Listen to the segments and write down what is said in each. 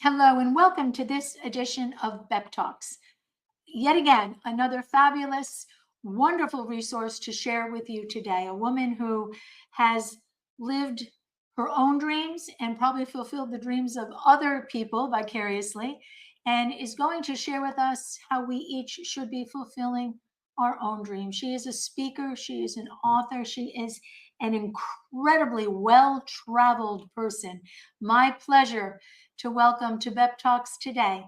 Hello and welcome to this edition of B.E.P Talks. Yet again, another fabulous, wonderful resource to share with you today. A woman who has lived her own dreams and probably fulfilled the dreams of other people vicariously, and is going to share with us how we each should be fulfilling our own dreams. She is a speaker, she is an author, she is an incredibly well-traveled person. My pleasure to welcome to B.E.P Talks today,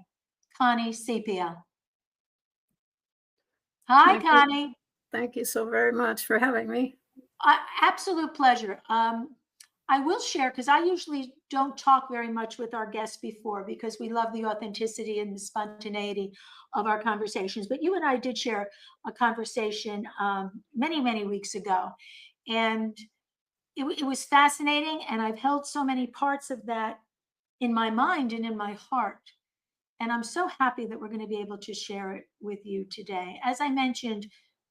Connie Czepiel. Hi, Thank you. Connie. Thank you so very much for having me. Absolute pleasure. I will share because I usually don't talk very much with our guests before because we love the authenticity and the spontaneity of our conversations. But you and I did share a conversation many, many weeks ago, and it was fascinating. And I've held so many parts of that in my mind and in my heart. And I'm so happy that we're going to be able to share it with you today. As I mentioned,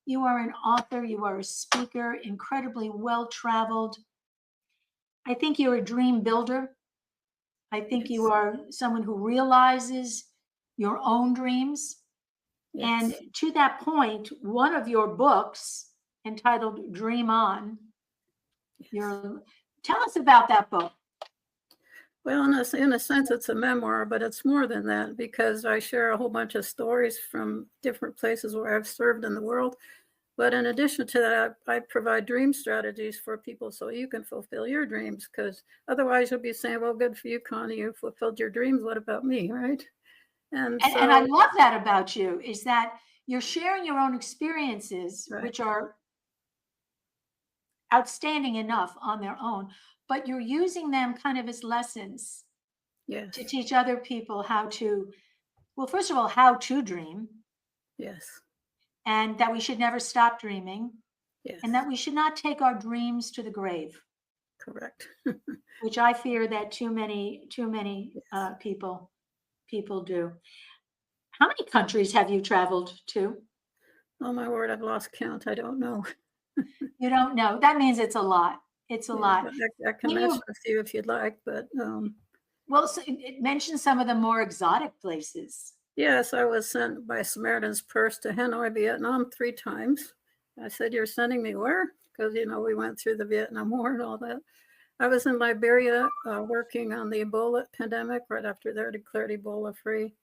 you are an author, you are a speaker, incredibly well traveled. I think you're a dream builder. I think you Yes. are someone who realizes your own dreams. Yes. And to that point, one of your books entitled Dream On, tell us about that book. Well, in a sense, it's a memoir, but it's more than that because I share a whole bunch of stories from different places where I've served in the world. But in addition to that, I provide dream strategies for people so you can fulfill your dreams, because otherwise you'll be saying, well, good for you, Connie, you fulfilled your dreams. What about me, right? And I love that about you, is that you're sharing your own experiences, right. which are outstanding enough on their own, but you're using them kind of as lessons Yes. to teach other people how to, well, first of all, how to dream. Yes. And that we should never stop dreaming. Yes. And that we should not take our dreams to the grave. Correct. Which I fear that too many Yes. people do. How many countries have you traveled to? Oh my word, I've lost count. I don't know. You don't know. That means it's a lot. It's a lot. But I can mention a few if you'd like, but well, so it mentions some of the more exotic places. yes, I was sent by Samaritan's Purse to Hanoi, Vietnam 3 times. I said, "You're sending me where?" Because we went through the Vietnam War and all that. I was in Liberia working on the Ebola pandemic right after they declared Ebola free.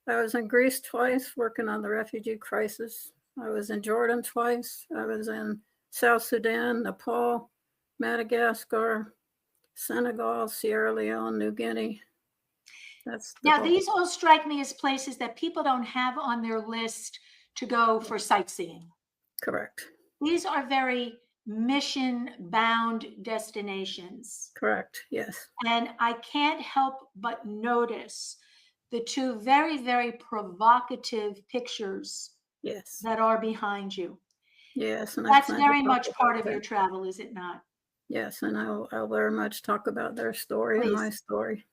I was in Greece twice working on the refugee crisis. I was in Jordan twice. I was in South Sudan, Nepal, Madagascar, Senegal, Sierra Leone, New Guinea. Now, these all strike me as places that people don't have on their list to go for sightseeing. Correct. These are very mission-bound destinations. Correct, yes. And I can't help but notice the 2 very, very provocative pictures yes. that are behind you. Yes, and that's very much part of your travel, is it not? Yes, and I'll very much talk about their story Please. and my story.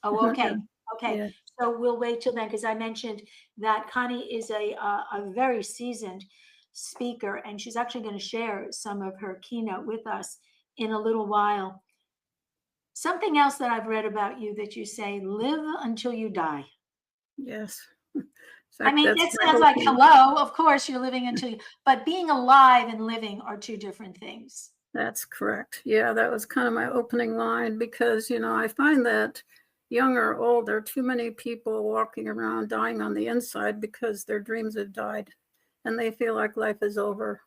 Oh, okay. Okay. Yeah. So we'll wait till then, because I mentioned that Connie is a very seasoned speaker, and she's actually going to share some of her keynote with us in a little while. Something else that I've read about you that you say, live until you die. Yes. I mean, that sounds like, hello, of course you're living until you, but being alive and living are 2 different things. That's correct. Yeah, that was kind of my opening line because, I find that young or old, there are too many people walking around dying on the inside because their dreams have died and they feel like life is over.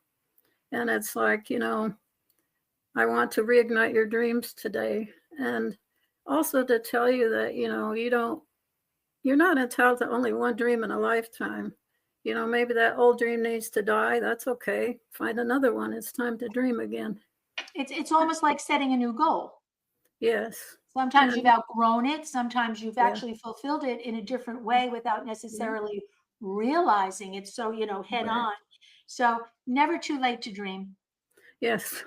And it's like, I want to reignite your dreams today. And also to tell you that, you're not entitled to only one dream in a lifetime. Maybe that old dream needs to die. That's okay. Find another one. It's time to dream again. It's almost like setting a new goal. Yes. Sometimes you've outgrown it. Sometimes you've actually fulfilled it in a different way without necessarily realizing it. So, head on. So never too late to dream. Yes.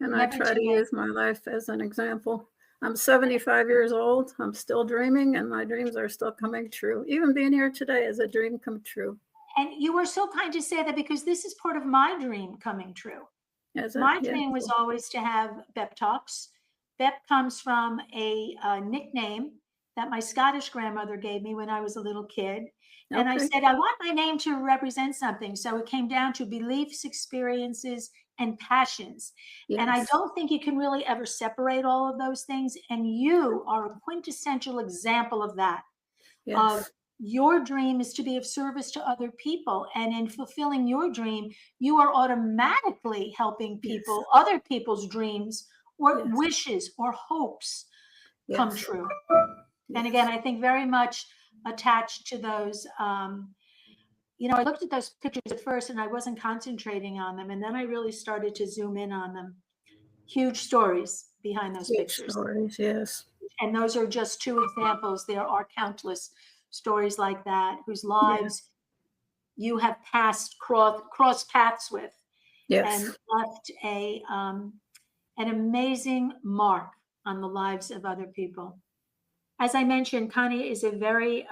And I try to use my life as an example. I'm 75 years old. I'm still dreaming and my dreams are still coming true. Even being here today is a dream come true. And you were so kind to say that because this is part of my dream coming true. My dream was always to have B.E.P Talks. B.E.P comes from a nickname that my Scottish grandmother gave me when I was a little kid. And I Okay. said, I want my name to represent something. So it came down to beliefs, experiences, and passions. And I Yes. don't think you can really ever separate all of those things. And you are a quintessential example of that. Of Yes. your dream is to be of service to other people. And in fulfilling your dream, you are automatically helping Yes. people, other people's dreams or Yes. wishes or hopes come Yes. true. And again, Yes. I think very much attached to those. I looked at those pictures at first and I wasn't concentrating on them. And then I really started to zoom in on them. Huge stories behind those Huge pictures. stories. Yes. And those are just two examples. There are countless stories like that whose Yeah. lives you have cross paths with and Yes. left an amazing mark on the lives of other people. As I mentioned, Connie is a very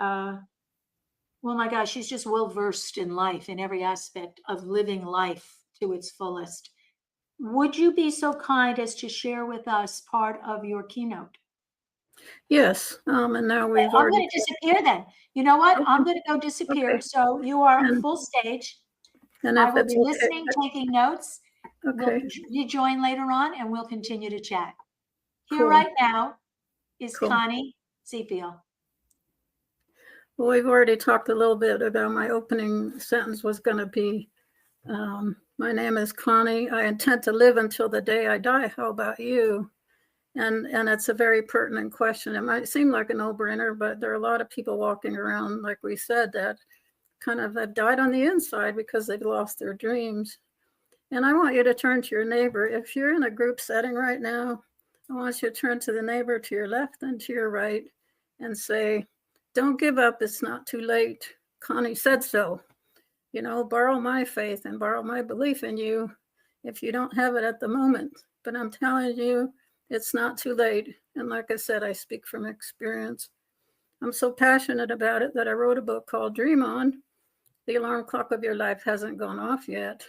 well, my gosh, she's just well versed in life, in every aspect of living life to its fullest. Would you be so kind as to share with us part of your keynote? Yes. And now Okay, we've I'm already. going to disappear then. You know what? I'm Okay. going to go disappear. Okay. So you are And full stage. I if will it's be okay. listening, taking notes. We'll Okay. rejoin later on and we'll continue to chat. Here Cool. right now is Cool. Connie Czepiel. Well, we've already talked a little bit about my opening sentence was going to be, my name is Connie. I intend to live until the day I die. How about you? And it's a very pertinent question. It might seem like a no-brainer, but there are a lot of people walking around, like we said, that kind of have died on the inside because they've lost their dreams. And I want you to turn to your neighbor. If you're in a group setting right now, I want you to turn to the neighbor to your left and to your right and say, don't give up. It's not too late. Connie said so. Borrow my faith and borrow my belief in you if you don't have it at the moment. But I'm telling you, it's not too late. And like I said, I speak from experience. I'm so passionate about it that I wrote a book called Dream On. The alarm clock of your life hasn't gone off yet.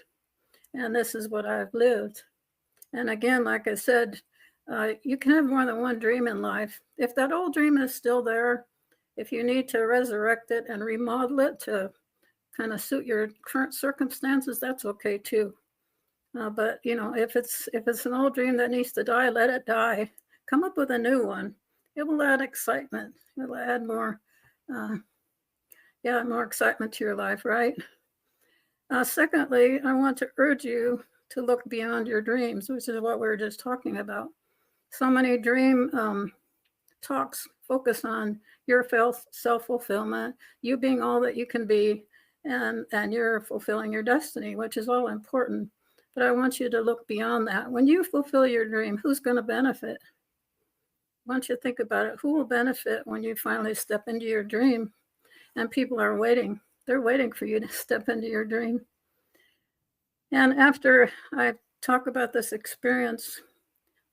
And this is what I've lived. And again, like I said, you can have more than one dream in life. If that old dream is still there, if you need to resurrect it and remodel it to kind of suit your current circumstances, that's okay too. But if it's an old dream that needs to die, let it die. Come up with a new one. It will add excitement. It will add more excitement to your life, right? Secondly, I want to urge you to look beyond your dreams, which is what we were just talking about. So many dream talks focus on your self-fulfillment, you being all that you can be, and you're fulfilling your destiny, which is all important. But I want you to look beyond that. When you fulfill your dream, who's going to benefit? Why don't you think about it? Who will benefit when you finally step into your dream? And people are waiting. They're waiting for you to step into your dream. And after I talk about this experience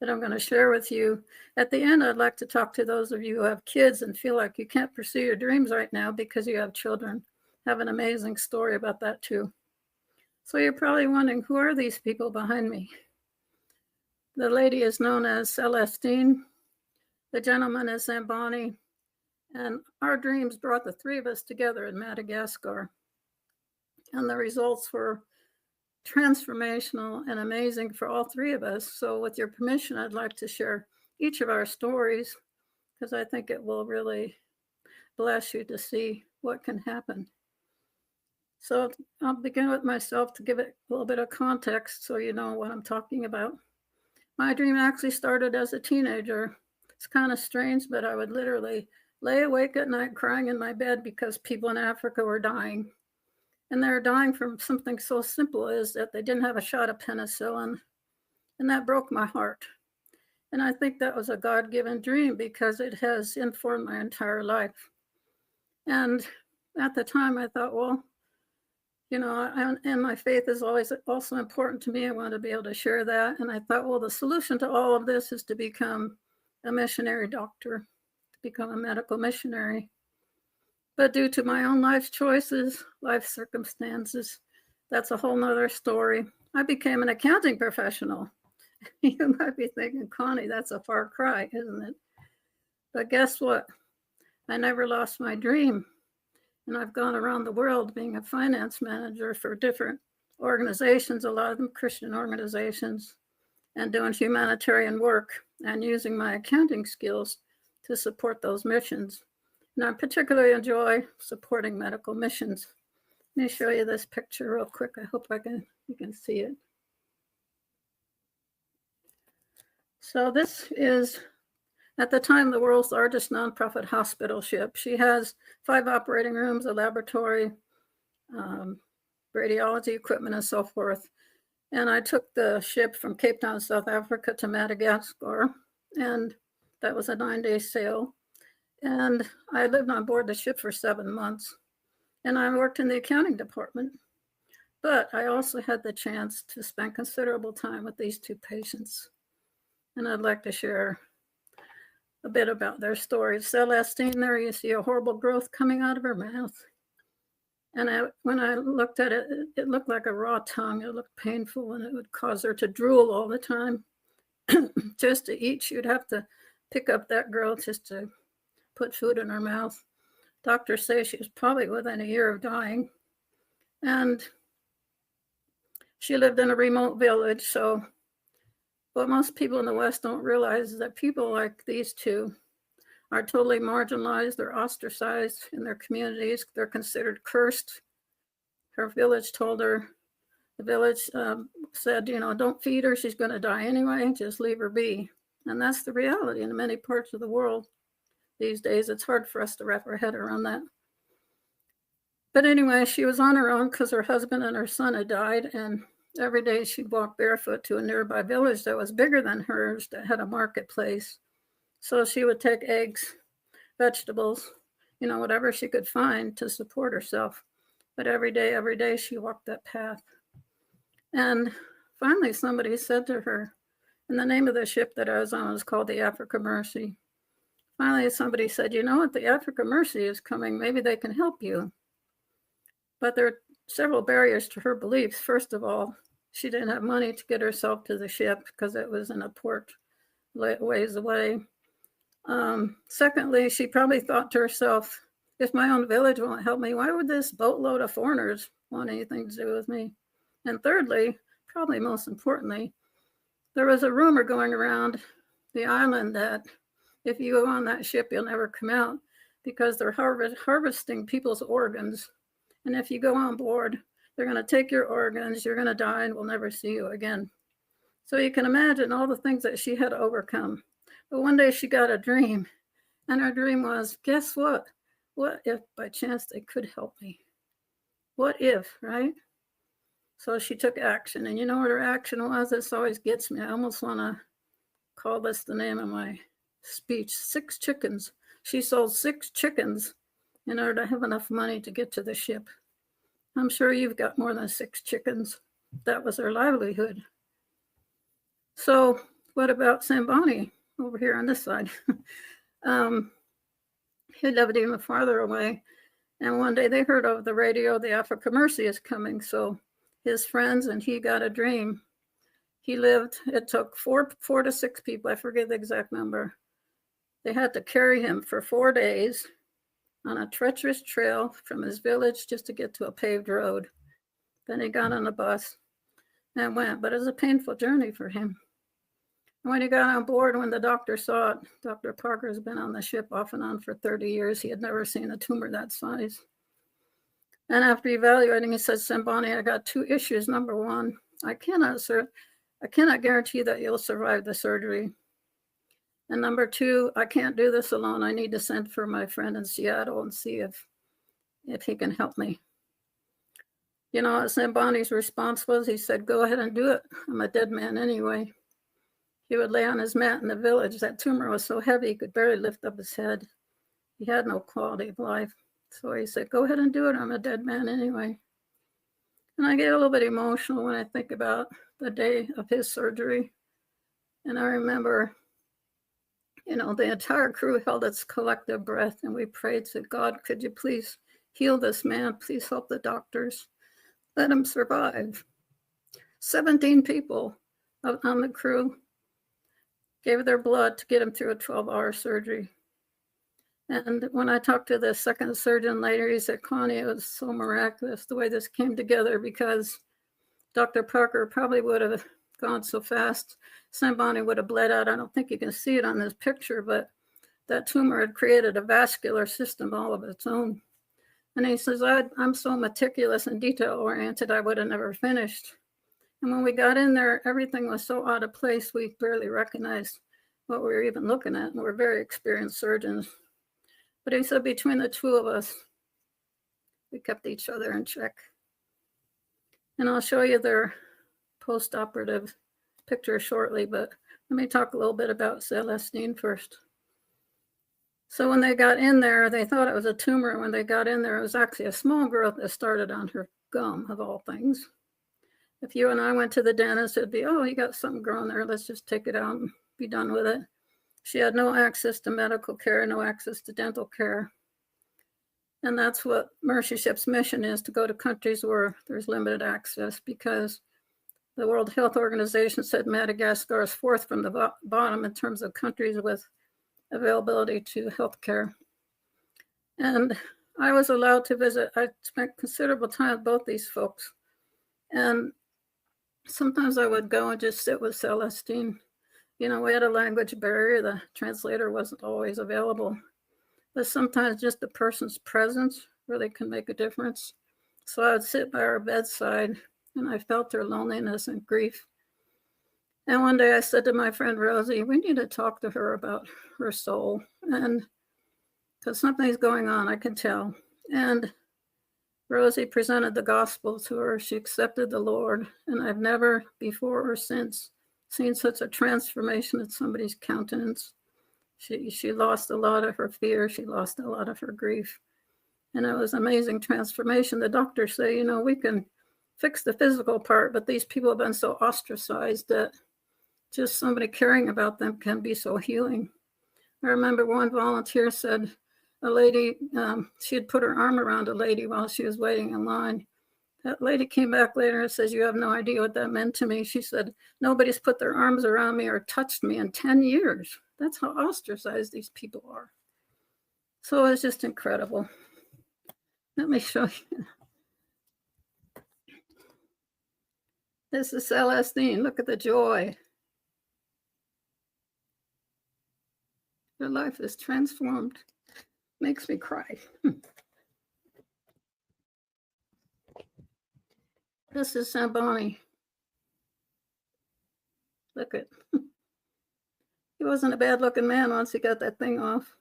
that I'm going to share with you, at the end, I'd like to talk to those of you who have kids and feel like you can't pursue your dreams right now because you have children. I have an amazing story about that too. So you're probably wondering, who are these people behind me? The lady is known as Celestine. The gentleman is Zamboni. And our dreams brought the three of us together in Madagascar. And the results were transformational and amazing for all three of us. So with your permission, I'd like to share each of our stories because I think it will really bless you to see what can happen. So I'll begin with myself to give it a little bit of context so you know what I'm talking about. My dream actually started as a teenager. It's kind of strange, but I would literally lay awake at night crying in my bed because people in Africa were dying. And they're dying from something so simple as that they didn't have a shot of penicillin. And that broke my heart. And I think that was a God-given dream because it has informed my entire life. And at the time I thought, well, and my faith is always also important to me. I want to be able to share that. And I thought, well, the solution to all of this is to become a missionary doctor, to become a medical missionary. But due to my own life choices, life circumstances, that's a whole nother story. I became an accounting professional. You might be thinking, Connie, that's a far cry, isn't it? But guess what? I never lost my dream. And I've gone around the world being a finance manager for different organizations, a lot of them Christian organizations, and doing humanitarian work and using my accounting skills to support those missions. And I particularly enjoy supporting medical missions. Let me show you this picture real quick. I hope you can see it. So this is, at the time, the world's largest nonprofit hospital ship. She has 5 operating rooms, a laboratory, radiology equipment, and so forth. And I took the ship from Cape Town, South Africa to Madagascar, and that was a 9-day sail. And I lived on board the ship for 7 months, and I worked in the accounting department. But I also had the chance to spend considerable time with these 2 patients. And I'd like to share a bit about their stories. Celestine, there you see a horrible growth coming out of her mouth. And when I looked at it, it looked like a raw tongue. It looked painful, and it would cause her to drool all the time. Just to eat, she would have to pick up that growth just to put food in her mouth. Doctors say she was probably within a year of dying. And she lived in a remote village. So what most people in the West don't realize is that people like these 2 are totally marginalized. They're ostracized in their communities. They're considered cursed. Her village told her, the village said, don't feed her. She's going to die anyway. Just leave her be. And that's the reality in many parts of the world these days. It's hard for us to wrap our head around that. But anyway, she was on her own because her husband and her son had died. And every day she'd walk barefoot to a nearby village that was bigger than hers that had a marketplace. So she would take eggs, vegetables, whatever she could find to support herself. But every day she walked that path. And finally somebody said to her, and the name of the ship that I was on was called the Africa Mercy. Finally somebody said, you know what, the Africa Mercy is coming. Maybe they can help you. But there are several barriers to her beliefs. First of all, she didn't have money to get herself to the ship because it was in a port ways away. Secondly, she probably thought to herself, if my own village won't help me, why would this boatload of foreigners want anything to do with me? And thirdly, probably most importantly, there was a rumor going around the island that if you go on that ship, you'll never come out because they're harvesting people's organs. And if you go on board, they're going to take your organs, you're going to die, and we'll never see you again. So you can imagine all the things that she had to overcome. But one day she got a dream, and her dream was, guess what? What if by chance they could help me? What if, right? So she took action, and you know what her action was? This always gets me. I almost want to call this the name of my speech, 6 chickens. She sold 6 chickens in order to have enough money to get to the ship. I'm sure you've got more than 6 chickens. That was her livelihood. So what about Sambani over here on this side? He lived even farther away. And one day they heard over the radio, the Africa Mercy is coming. So his friends and he got a dream. He lived, it took 4 to 6 people, I forget the exact number. They had to carry him for 4 days on a treacherous trail from his village just to get to a paved road. Then he got on a bus and went, but it was a painful journey for him. And when he got on board, when the doctor saw it, Dr. Parker has been on the ship off and on for 30 years. He had never seen a tumor that size. And after evaluating, he said, Sambani, I got 2 issues. Number 1, I cannot guarantee that you'll survive the surgery. And number 2, I can't do this alone. I need to send for my friend in Seattle and see if he can help me. You know what Sambani's response was? He said, go ahead and do it. I'm a dead man anyway. He would lay on his mat in the village. That tumor was so heavy he could barely lift up his head. He had no quality of life. So he said, go ahead and do it. I'm a dead man anyway. And I get a little bit emotional when I think about the day of his surgery. And I remember, the entire crew held its collective breath and we prayed to God, could you please heal this man? Please help the doctors. Let him survive. 17 people on the crew gave their blood to get him through a 12-hour surgery. And when I talked to the second surgeon later, he said, Connie, it was so miraculous the way this came together, because Dr. Parker probably would have gone so fast. Sambani would have bled out. I don't think you can see it on this picture, but that tumor had created a vascular system all of its own. And he says, I'm so meticulous and detail-oriented, I would have never finished. And when we got in there, everything was so out of place, we barely recognized what we were even looking at. And we're very experienced surgeons. But he said between the two of us, we kept each other in check. And I'll show you their post-operative picture shortly, but let me talk a little bit about Celestine first. So when they got in there, they thought it was a tumor. When they got in there, it was actually a small growth that started on her gum, of all things. If you and I went to the dentist, it'd be, oh, you got something growing there. Let's just take it out and be done with it. She had no access to medical care, no access to dental care. And that's what Mercyship's mission is, to go to countries where there's limited access, because the World Health Organization said Madagascar is fourth from the bottom in terms of countries with availability to healthcare. And I was allowed to visit. I spent considerable time with both these folks. And sometimes I would go and just sit with Celestine. You know, we had a language barrier. The translator wasn't always available. But sometimes just the person's presence really can make a difference. So I would sit by her bedside, and I felt her loneliness and grief. And one day I said to my friend Rosie, we need to talk to her about her soul, and because something's going on, I can tell. And Rosie presented the gospel to her. She accepted the Lord, and I've never before or since seen such a transformation in somebody's countenance. She lost a lot of her fear. She lost a lot of her grief. And it was an amazing transformation. The doctors say, you know, we can fix the physical part, but these people have been so ostracized that just somebody caring about them can be so healing. I remember one volunteer said a lady, she had put her arm around a lady while she was waiting in line. That lady came back later and says, you have no idea what that meant to me. She said, nobody's put their arms around me or touched me in 10 years. That's how ostracized these people are. So it's just incredible. Let me show you. This is Celestine. Look at the joy. Her life is transformed. Makes me cry. This is Sambani. Look at. He wasn't a bad-looking man once he got that thing off.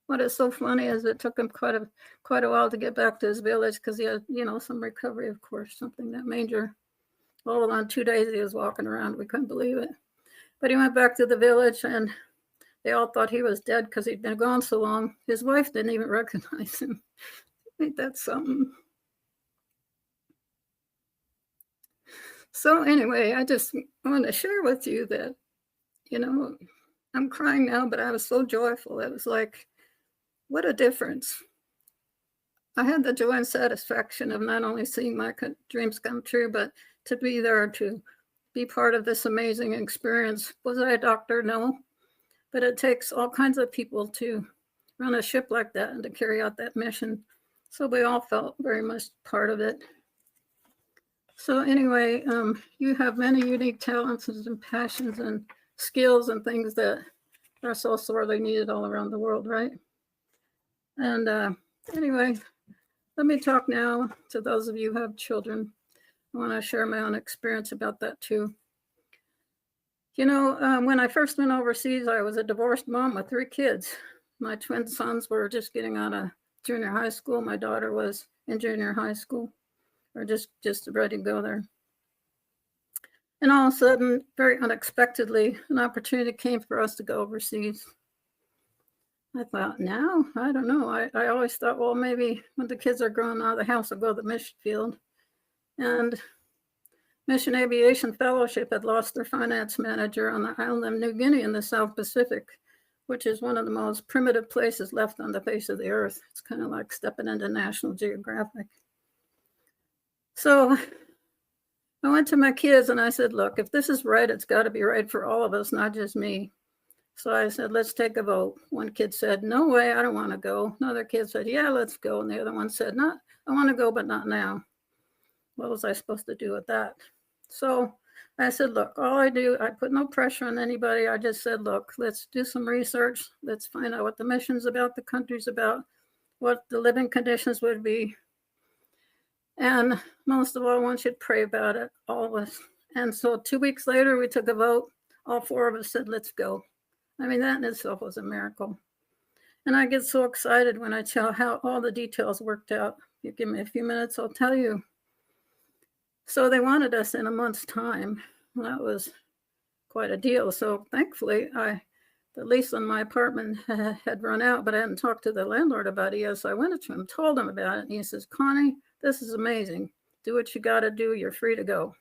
What is so funny is it took him quite a while to get back to his village, because he had, you know, some recovery, of course, something that major. All on 2 days he was walking around. We couldn't believe it. But he went back to the village, and they all thought he was dead because he'd been gone so long. His wife didn't even recognize him. I think that's something. So anyway, I just want to share with you that, you know, I'm crying now, but I was so joyful. It was like, what a difference. I had the joy and satisfaction of not only seeing my dreams come true, but to be there, to be part of this amazing experience. Was I a doctor? No. But it takes all kinds of people to run a ship like that and to carry out that mission. So we all felt very much part of it. So anyway, you have many unique talents and passions and skills and things that are so sorely needed all around the world, right? And anyway, let me talk now to those of you who have children. I want to share my own experience about that too. You know, when I first went overseas, I was a divorced mom with 3 kids. My twin sons were just getting out of junior high school. My daughter was in junior high school, or just ready to go there. And all of a sudden, very unexpectedly, an opportunity came for us to go overseas. I thought, now? I don't know. I always thought, well, maybe when the kids are grown out of the house, I'll go to the mission field. And Mission Aviation Fellowship had lost their finance manager on the island of New Guinea in the South Pacific, which is one of the most primitive places left on the face of the earth. It's kind of like stepping into National Geographic. So I went to my kids and I said, look, if this is right, it's got to be right for all of us, not just me. So I said, let's take a vote. One kid said, no way, I don't want to go. Another kid said, yeah, let's go. And the other one said, no, I want to go, but not now. What was I supposed to do with that? So I said, look, all I do, I put no pressure on anybody. I just said, look, let's do some research. Let's find out what the mission's about, the country's about, what the living conditions would be. And most of all, I want you to pray about it, all of us. And so 2 weeks later, we took a vote. All four of us said, let's go. I mean, that in itself was a miracle. And I get so excited when I tell how all the details worked out. You give me a few minutes, I'll tell you. So they wanted us in a month's time. That was quite a deal. So thankfully, the lease on my apartment had run out, but I hadn't talked to the landlord about it yet. So I went to him, told him about it. And he says, Connie, this is amazing. Do what you got to do. You're free to go.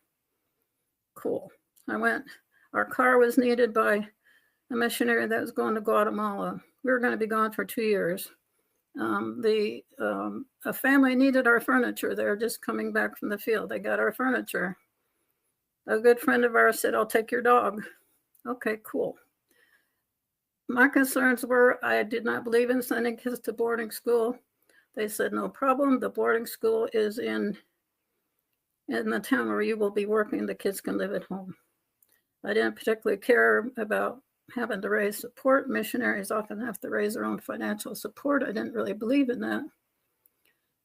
Cool. I went. Our car was needed by a missionary that was going to Guatemala. We were going to be gone for 2 years. A family needed our furniture. They were just coming back from the field. They got our furniture. A good friend of ours said, I'll take your dog. Okay, cool. My concerns were I did not believe in sending kids to boarding school. They said, no problem. The boarding school is in the town where you will be working. The kids can live at home. I didn't particularly care about having to raise support. Missionaries often have to raise their own financial support. I didn't really believe in that.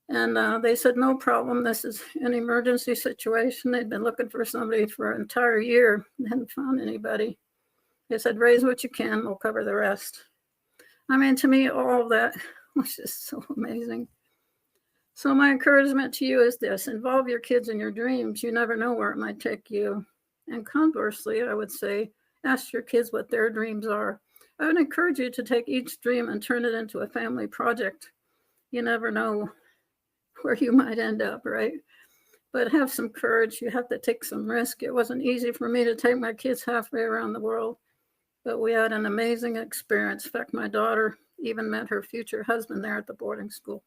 And they said, no problem. This is an emergency situation. They'd been looking for somebody for an entire year and hadn't found anybody. They said, raise what you can. We'll cover the rest. I mean, to me, all of that was just so amazing. So my encouragement to you is this: involve your kids in your dreams. You never know where it might take you. And conversely, I would say, ask your kids what their dreams are. I would encourage you to take each dream and turn it into a family project. You never know where you might end up, right? But have some courage. You have to take some risk. It wasn't easy for me to take my kids halfway around the world, but we had an amazing experience. In fact, my daughter even met her future husband there at the boarding school.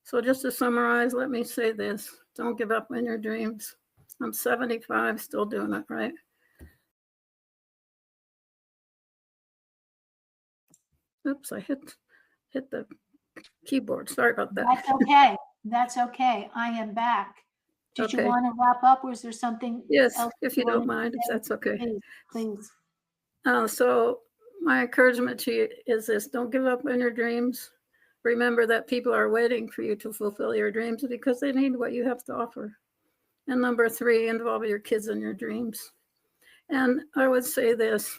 So just to summarize, let me say this: don't give up on your dreams. I'm 75, still doing it, right? Oops, I hit the keyboard. Sorry about that. That's okay. That's okay. I am back. Did you Okay. want to wrap up? Was there something Yes, else if you wanted don't to mind, if say? that's okay. Please. So my encouragement to you is this: don't give up on your dreams. Remember that people are waiting for you to fulfill your dreams because they need what you have to offer. And number 3, involve your kids in your dreams. And I would say this: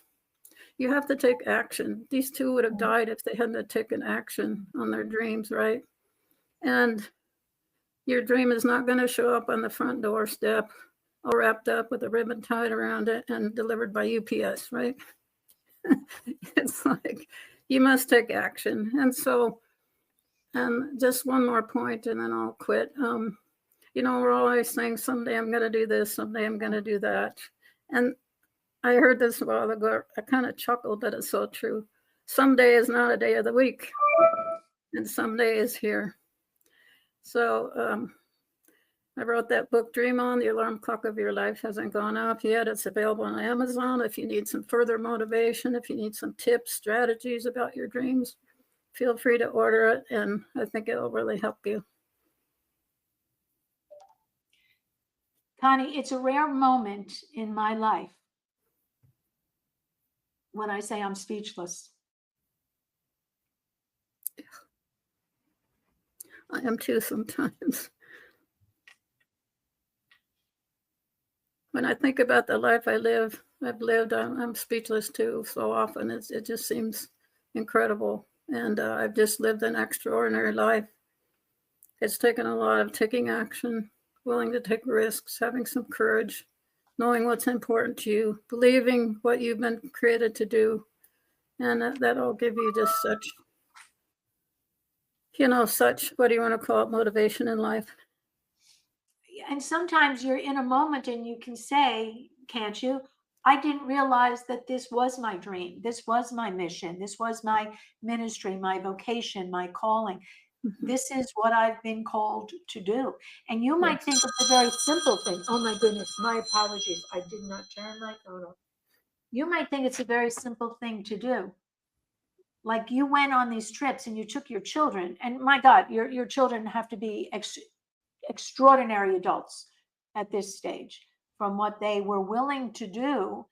you have to take action. These two would have died if they hadn't taken action on their dreams, right? And your dream is not going to show up on the front doorstep all wrapped up with a ribbon tied around it and delivered by UPS, right? It's like you must take action. And so, and just one more point and then I'll quit. We're always saying someday I'm going to do this, someday I'm going to do that. And I heard this a while ago. I kind of chuckled, but it's so true. Someday is not a day of the week, and someday is here. So I wrote that book, Dream On. The alarm clock of your life hasn't gone off yet. It's available on Amazon. If you need some further motivation, if you need some tips, strategies about your dreams, feel free to order it, and I think it'll really help you. Connie, it's a rare moment in my life when I say I'm speechless. I am too sometimes. When I think about the life I've lived, I'm speechless too. So often it just seems incredible. And I've just lived an extraordinary life. It's taken a lot of taking action, willing to take risks, having some courage, knowing what's important to you, believing what you've been created to do. And that'll give you just such, what do you want to call it, motivation in life. And sometimes you're in a moment and you can say, can't you? I didn't realize that this was my dream. This was my mission. This was my ministry, my vocation, my calling. Mm-hmm. This is what I've been called to do. And you might think it's a very simple thing. Oh my goodness, my apologies. I did not turn my phone off. You might think it's a very simple thing to do. Like you went on these trips and you took your children, and my God, your children have to be extraordinary adults at this stage from what they were willing to do,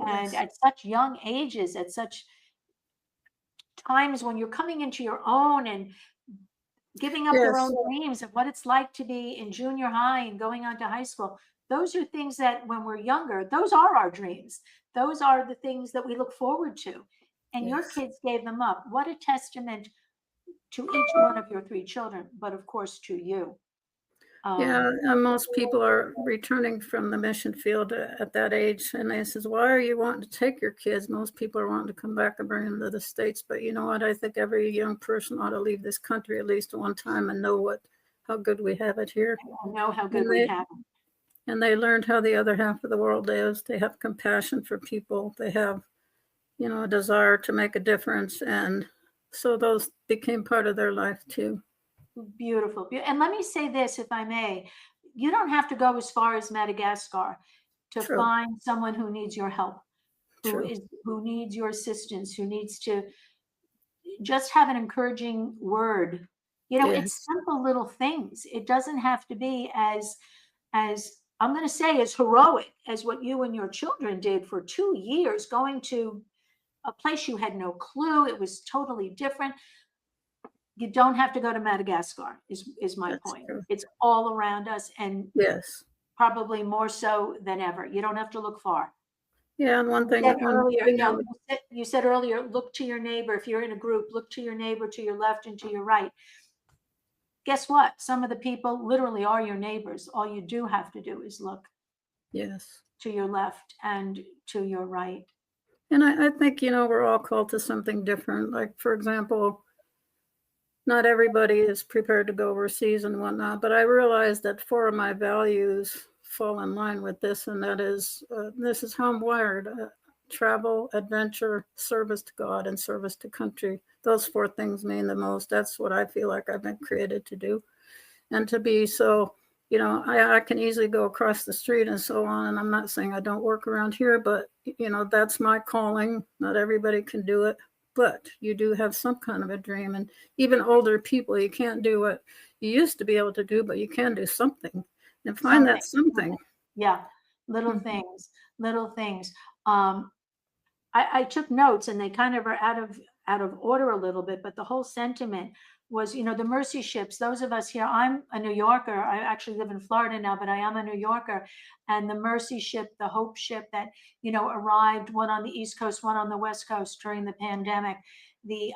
and Yes. at such young ages, at such times when you're coming into your own and giving up your Yes. own dreams of what it's like to be in junior high and going on to high school. Those are things that when we're younger, those are our dreams. Those are the things that we look forward to. And your Yes. kids gave them up. What a testament to each one of your three children, but of course to you. Yeah, and most people are returning from the mission field at that age, and they says, "Why are you wanting to take your kids?" Most people are wanting to come back and bring them to the States. But you know what? I think every young person ought to leave this country at least one time and know how good we have it here. I know how good And we they have them. and they learned how the other half of the world lives. They have compassion for people. They have, a desire to make a difference, and so those became part of their life too. Beautiful. And let me say this, if I may, you don't have to go as far as Madagascar to True, find someone who needs your help, true. who needs your assistance, who needs to just have an encouraging word. It's Yes, simple little things. It doesn't have to be as I'm going to say as heroic as what you and your children did for 2 years, going to a place you had no clue. It was totally different. You don't have to go to Madagascar, is my that's point. true. It's all around us, and Yes. probably more so than ever. You don't have to look far. Yeah, and You said one earlier, thing I would you said earlier, look to your neighbor. If you're in a group, look to your neighbor, to your left and to your right. Guess what? Some of the people literally are your neighbors. All you do have to do is look yes. to your left and to your right. And I think, we're all called to something different. Like, for example, not everybody is prepared to go overseas and whatnot, but I realize that four of my values fall in line with this, and that is, this is how I'm wired. Travel, adventure, service to God, and service to country. Those four things mean the most. That's what I feel like I've been created to do. And to be so, I can easily go across the street and so on. And I'm not saying I don't work around here, but, that's my calling. Not everybody can do it, but you do have some kind of a dream. And even older people, you can't do what you used to be able to do, but you can do something and find Something. that something. Yeah. Little Mhm. things, little things. Um, I took notes and they kind of are out of order a little bit, but the whole sentiment was, the mercy ships. Those of us here, I'm a New Yorker. I actually live in Florida now, but I am a New Yorker. And the mercy ship, the hope ship that, arrived, one on the East Coast, one on the West Coast during the pandemic. The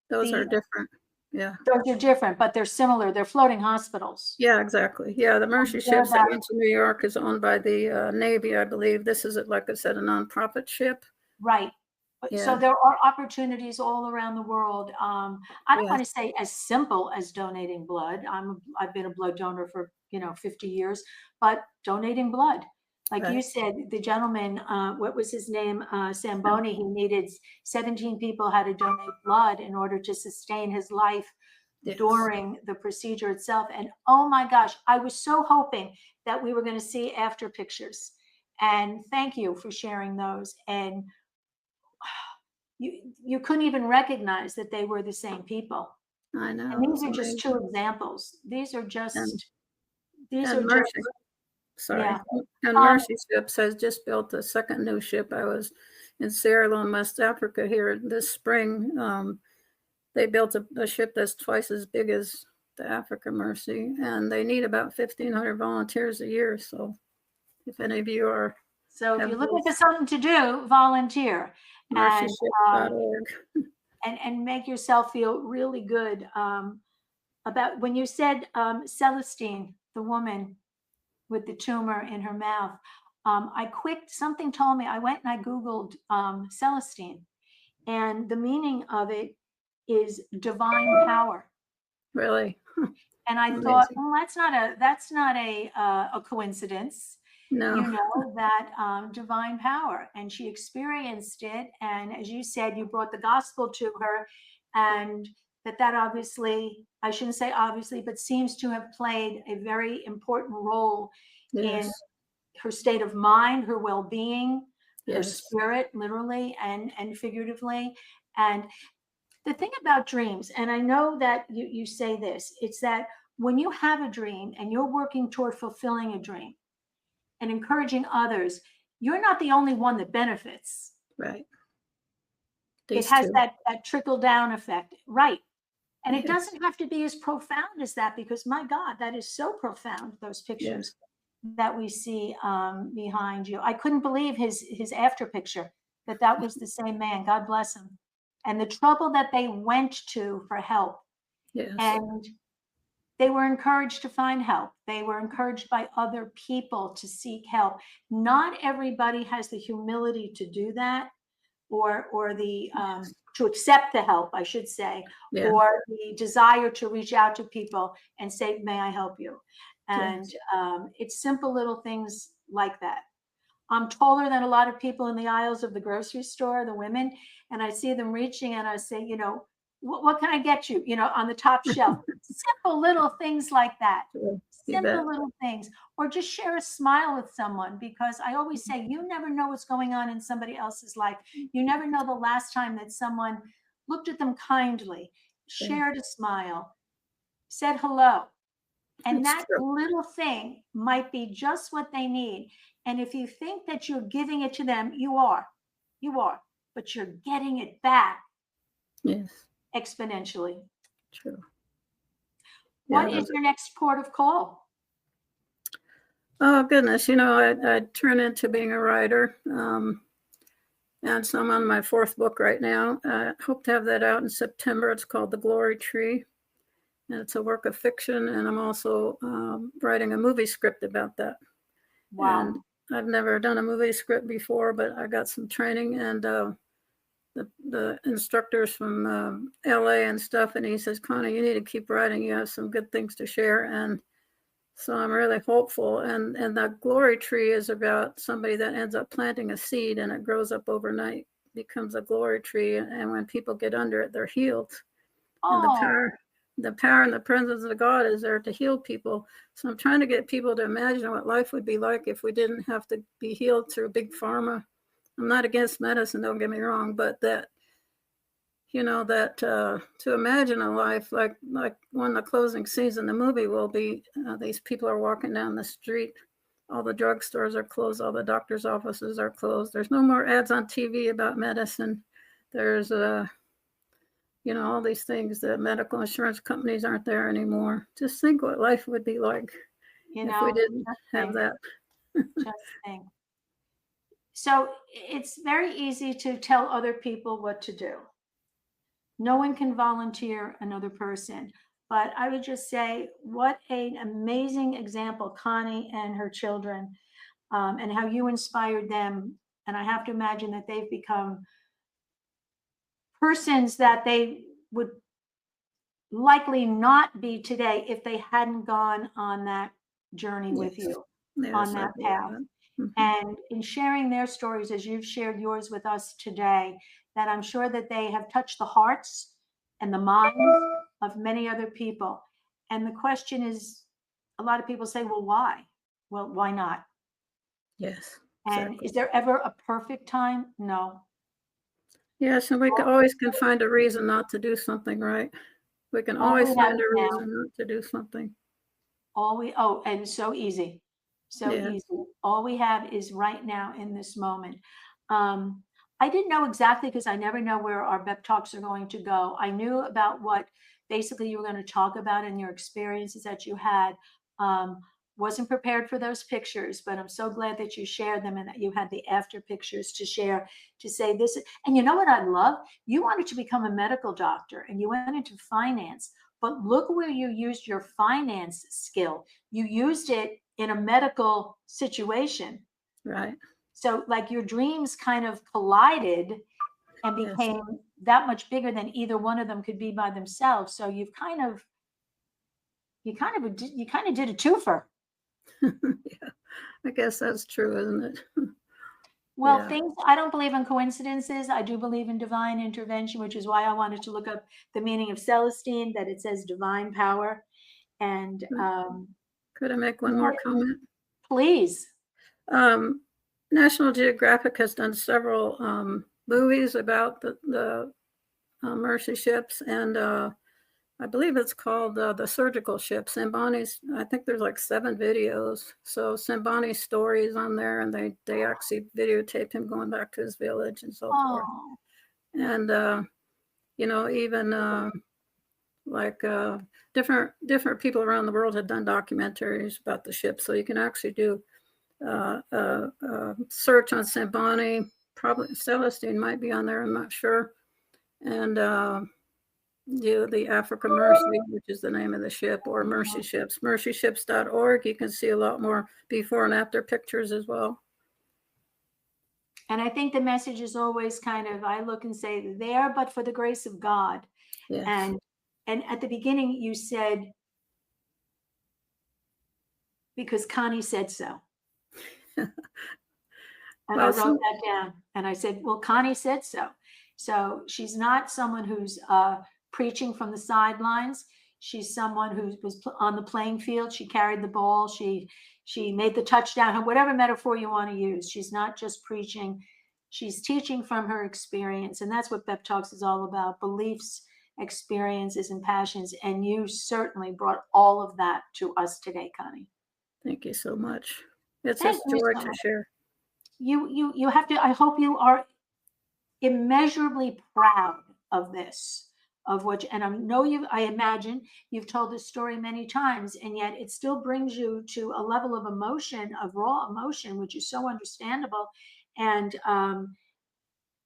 Those are the different. Yeah. those are different, but they're similar. They're floating hospitals. Yeah, exactly. Yeah, the Mercy They're ships that about went to New York is owned by the Navy, I believe. This is, like I said, a nonprofit ship. right. So Yeah. there are opportunities all around the world. I don't want Yes. to say as simple as donating blood. I've been a blood donor for 50 years, but donating blood, like you Right. said, the gentleman, what was his name, And Samboni, he needed 17 people had to donate blood in order to sustain his life yes. during the procedure itself. And oh my gosh, I was so hoping that we were going to see after pictures. And thank you for sharing those. And you couldn't even recognize that they were the same people. I And know. these It's are just amazing. two examples. And These and are just Mercy, yeah. sorry. And Um, Mercy Ships has just built a second new ship. I was in Sierra Leone, West Africa here this spring. They built a ship that's twice as big as the Africa Mercy, and they need about 1,500 volunteers a year. So if any of you so if have you're looking for those, something to do, volunteer and um, mercyship.org. and make yourself feel really good about when you said Celestine, the woman with the tumor in her mouth. Something told me, I went and I Googled Celestine, and the meaning of it is divine power. Really And I thought, amazing. well, that's not a coincidence, No, that divine power. And she experienced it. And as you said, you brought the gospel to her, and that obviously, I shouldn't say obviously, but seems to have played a very important role in yes, her state of mind, her well-being, her Yes. spirit, literally and figuratively. And the thing about dreams, and I know that you say this, it's that when you have a dream and you're working toward fulfilling a dream and encouraging others, you're not the only one that benefits. Right. It These has two. that trickle down effect, right? And it Yes. doesn't have to be as profound as that, because my God, that is so profound, those pictures that we see behind you. I couldn't believe his after picture, that was the same man. God bless him. And the trouble that they went to for help. Yes. And they were encouraged to find help. They were encouraged by other people to seek help. Not everybody has the humility to do that, or the to accept the help, I should say, Yeah. or the desire to reach out to people and say, may I help you? And it's simple little things like that. I'm taller than a lot of people in the aisles of the grocery store, the women, and I see them reaching and I say, what can I get you, on the top shelf? Simple little things like that. You bet. Simple little things. Or just share a smile with someone, because I always say, you never know what's going on in somebody else's life. You never know the last time that someone looked at them kindly, shared a smile, said hello. And That's that true. little thing might be just what they need. And if you think that you're giving it to them, you are, but you're getting it back Yes. exponentially. True. What is your next port of call? Oh, goodness. I turn into being a writer. And so I'm on my 4th book right now. I hope to have that out in September. It's called The Glory Tree. And it's a work of fiction. And I'm also writing a movie script about that. Wow. And I've never done a movie script before, but I got some training, and the instructor's from LA and stuff. And he says, Connie, you need to keep writing. You have some good things to share. And so I'm really hopeful. And the glory tree is about somebody that ends up planting a seed, and it grows up overnight, becomes a glory tree. And when people get under it, they're healed. And the power and the presence of God is there to heal people. So I'm trying to get people to imagine what life would be like if we didn't have to be healed through big pharma. I'm not against medicine, don't get me wrong, but that to imagine a life like one of the closing scenes in the movie will be these people are walking down the street. All the drugstores are closed. All the doctor's offices are closed. There's no more ads on TV about medicine. There's all these things. The medical insurance companies aren't there anymore. Just think what life would be like if we didn't have that. Just think. So it's very easy to tell other people what to do. No one can volunteer another person. But I would just say, what an amazing example, Connie and her children, and how you inspired them. And I have to imagine that they've become persons that they would likely not be today if they hadn't gone on that journey with you, on that path. And in sharing their stories, as you've shared yours with us today, that I'm sure that they have touched the hearts and the minds of many other people. And the question is, a lot of people say, well, why? Well, why not? Yes. And is there ever a perfect time? No. Yes, and we always can find a reason not to do something, right? We can always find a reason not to do something. And so easy. So easy. All we have is right now in this moment. I didn't know exactly, because I never know where our B.E.P talks are going to go. I knew about what basically you were going to talk about in your experiences that you had. Wasn't prepared for those pictures, but I'm so glad that you shared them and that you had the after pictures to share, to say this. And you know what I love? You wanted to become a medical doctor and you went into finance, but look where you used your finance skill. You used it in a medical situation. Right. So like your dreams kind of collided and became that much bigger than either one of them could be by themselves. So you kind of did a twofer. Yeah, I guess that's true, isn't it? Well, I don't believe in coincidences. I do believe in divine intervention, which is why I wanted to look up the meaning of Celestine, that it says divine power. And could I make one more comment? Please. National Geographic has done several movies about the mercy ships, and I believe it's called the surgical ship. Sambani's, I think there's like 7 videos. So Sambani's story is on there, and they actually videotaped him going back to his village and so forth. Oh, And even like different people around the world have done documentaries about the ship. So you can actually do search on Sambani. Probably Celestine might be on there, I'm not sure. And the Africa Mercy, which is the name of the ship, or Mercy Ships, mercyships.org. You can see a lot more before and after pictures as well. and I think the message is always kind of, I look and say, there, but for the grace of God. Yes. And at the beginning you said, because Connie said so. And well, I wrote that down, and I said, well, Connie said so. So she's not someone who's preaching from the sidelines. She's someone who was on the playing field. She carried the ball. She made the touchdown, whatever metaphor you want to use. She's not just preaching. She's teaching from her experience. And that's what B.E.P Talks is all about: beliefs, experiences, and passions. And you certainly brought all of that to us today, Connie. Thank you so much. It's a joy to share. You have to, I hope you are immeasurably proud of this, of what, and I imagine you've told this story many times, and yet it still brings you to a level of emotion, of raw emotion, which is so understandable. And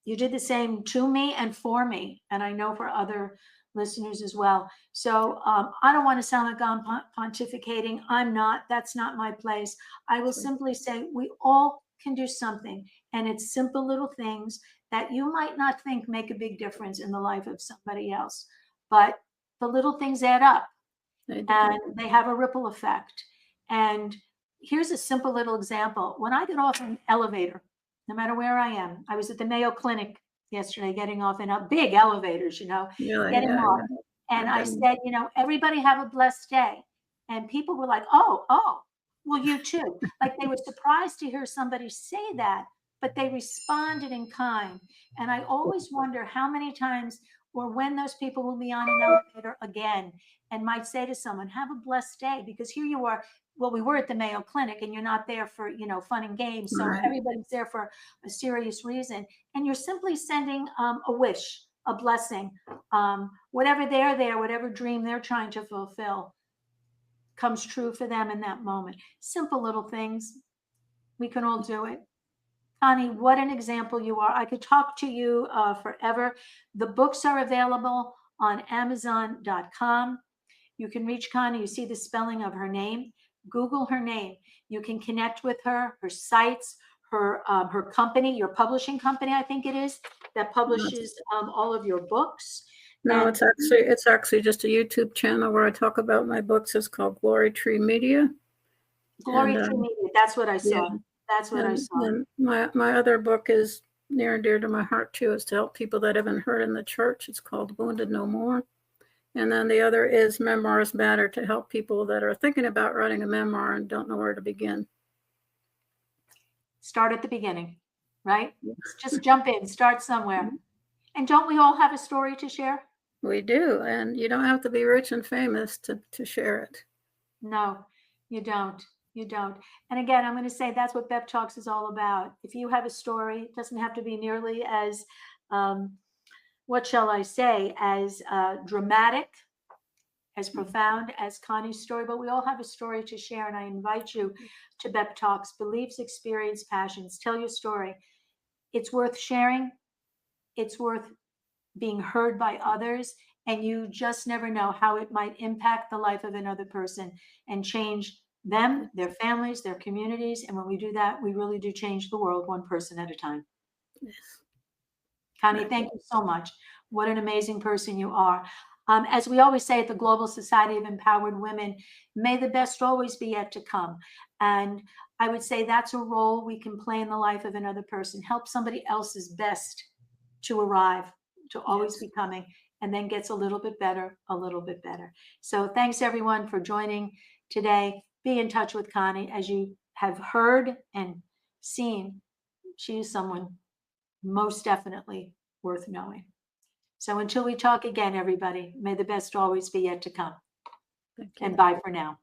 you did the same to me and for me, and I know for other listeners as well. So I don't want to sound like I'm pontificating. I'm not. That's not my place. I will simply say we all can do something, and it's simple little things that you might not think make a big difference in the life of somebody else, but the little things add up, and they have a ripple effect. And here's a simple little example. When I get off an elevator, no matter where I am, I was at the Mayo Clinic yesterday, getting off in big elevators, getting off. And I said, everybody have a blessed day. And people were like, oh, well, you too. Like they were surprised to hear somebody say that, but they responded in kind. And I always wonder how many times or when those people will be on an elevator again and might say to someone, have a blessed day, because here you are. Well, we were at the Mayo Clinic, and you're not there for, fun and games. So everybody's there for a serious reason. And you're simply sending a wish, a blessing, whatever they're there, whatever dream they're trying to fulfill comes true for them in that moment. Simple little things. We can all do it. Connie, what an example you are. I could talk to you forever. The books are available on Amazon.com. You can reach Connie. You see the spelling of her name. Google her name. You can connect with her sites, her company, your publishing company, I think it is, that publishes all of your books. No, it's actually just a YouTube channel where I talk about my books. It's called Glory Tree Media. Glory Tree Media. That's what I saw. Yeah. That's what I saw. And my other book is near and dear to my heart too. Is to help people that haven't heard in the church. It's called Wounded No More. And then the other is Memoirs Matter, to help people that are thinking about writing a memoir and don't know where to begin. Start at the beginning, right? Just jump in, start somewhere. And don't we all have a story to share? We do. And you don't have to be rich and famous to share it. No, you don't. You don't. And again, I'm going to say that's what B.E.P Talks is all about. If you have a story, it doesn't have to be nearly as what shall I say, as dramatic, as profound as Connie's story, but we all have a story to share. And I invite you to B.E.P Talks, Beliefs, Experience, Passions. Tell your story. It's worth sharing. It's worth being heard by others. And you just never know how it might impact the life of another person and change them, their families, their communities. And when we do that, we really do change the world one person at a time. Yes. Connie, thank you so much. What an amazing person you are. As we always say at the Global Society of Empowered Women, may the best always be yet to come. And I would say that's a role we can play in the life of another person. Help somebody else's best to arrive, to always be coming, and then gets a little bit better, a little bit better. So thanks everyone for joining today. Be in touch with Connie. As you have heard and seen, she is someone most definitely worth knowing. So until we talk again, everybody, may the best always be yet to come. Thank you. And bye for now.